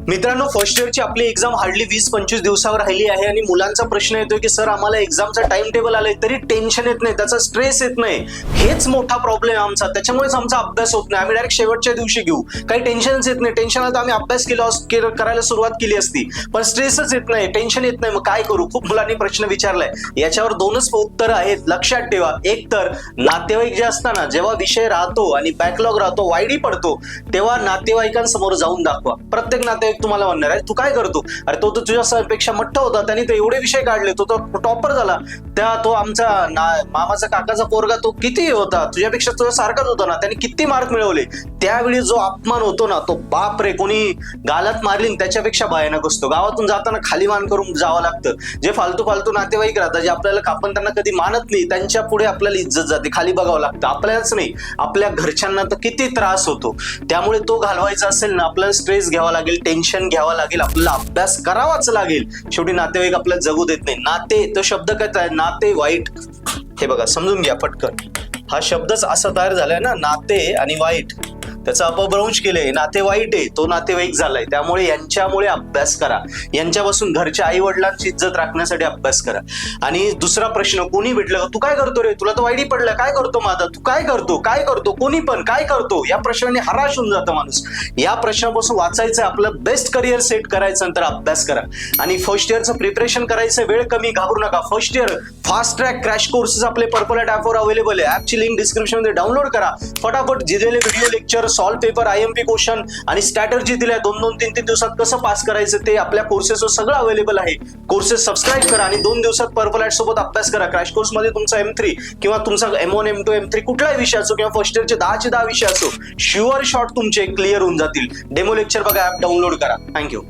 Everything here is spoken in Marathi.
मित्रांनो, फर्स्ट इयरची आपली एक्झाम हार्डली 20-25 दिवसावर राहिली आहे आणि मुलांचा प्रश्न येतोय की सर आम्हाला एक्झामचा टाइम टेबल आलंय तरी टेन्शन येत नाही, त्याचा स्ट्रेस येत नाही. हेच मोठा प्रॉब्लेम आहे आमचा, त्याच्यामुळेच आमचा अभ्यास होत नाही. आम्ही डायरेक्ट शेवटच्या दिवशी घेऊ, काही टेन्शनच येत नाही. टेन्शन आलं तर आम्ही अभ्यास करायला सुरुवात केली असती, पण स्ट्रेसच येत नाही, टेन्शन येत नाही. मग काय करू? खूप मुलांनी प्रश्न विचारलाय. याच्यावर दोनच उत्तर आहेत, लक्षात ठेवा. एक तर नातेवाईक जे असताना जेव्हा विषय राहतो आणि बॅकलॉग राहतो, वायडी पडतो, तेव्हा नातेवाईकांसमोर जाऊन दाखवा. प्रत्येक नातेवाईक तुम्हाला म्हणणार आहे तू काय करतो, अरे तो तर तुझ्यापेक्षा मोठा होता, त्यांनी तर एवढे विषय काढले, तो टॉपर झाला, तो आमचा मामाचा काकाचा पोरगा तो किती होता, तुझ्यापेक्षा तुझ्या सारखाच होता ना, त्यांनी किती मार्क मिळवले. त्यावेळी जो अपमान होतो ना, तो बाप रे, कोणी गालात मारली त्याच्यापेक्षा भयानक असतो. गावातून जाताना खाली मान करून जावं लागतं. जे फालतू नातेवाईक राहतात, जे आपल्याला आपण त्यांना कधी मानत नाही, त्यांच्या पुढे आपल्याला इज्जत जाते, खाली बघावं लागतं. आपल्यालाच नाही, आपल्या घरच्यांना तर किती त्रास होतो. त्यामुळे तो घालवायचा असेल ना, आपल्याला स्ट्रेस घ्यावा लागेल, टेन्शन घ्यावा लागेल, आपल्याला अभ्यास करावाच लागेल. शेवटी नातेवाईक आपल्याला जगू देत नाही. नाते, तो शब्द काय आहे, नाते वाईट. हे बघा, समजून घ्या पटकन. हा शब्दच असा तयार झालाय ना, नाते आणि वाईट, त्याचा अपभ्रंश केले. नाते वाईट आहे, तो नातेवाईक झालाय. त्यामुळे यांच्यामुळे अभ्यास करा, यांच्यापासून घरच्या आई वडिलांची इज्जत राखण्यासाठी अभ्यास करा. आणि दुसरा प्रश्न, कोणी भेटलं तू काय करतो रे, तुला तर वाईडी पडलं, काय करतो माझा, तू काय करतो, कोणी पण काय करतो, या प्रश्नाने हराश होऊन जातं माणूस. या प्रश्नापासून वाचायचं, आपलं बेस्ट करिअर सेट करायचं, नंतर अभ्यास करा. आणि फर्स्ट इयरचं प्रिपरेशन करायचं, वेळ कमी, घाबरू नका. First year fast track crash courses आपले पर्पल ॲपवर अवेलेबल आहे. ॲपची लिंक डिस्क्रिप्शन मध्ये डाउनलोड करा. फटाफट दिलेले video lecture, solve paper, IMP question आणि स्ट्रॅटर्जी दिल्या 2-3 दिवसात कसं पास करायचं ते आपल्या कोर्सेसवर सगळं अवेलेबल आहे. कोर्सेस सबस्क्राईब करा आणि 2 दिवसात पर्पल ॲट सोबत अभ्यास करा. क्रॅश कोर्स मध्ये तुमचा M3 किंवा तुमचा M1, M2, M3 कुठलाही विषय असो किंवा फर्स्ट इयरचे 10 विषय असो, शुअर शॉट तुमचे क्लिअर होऊन जातील. डेमो लेक्चर बघा, ऍप डाउनलोड करा. थँक्यू.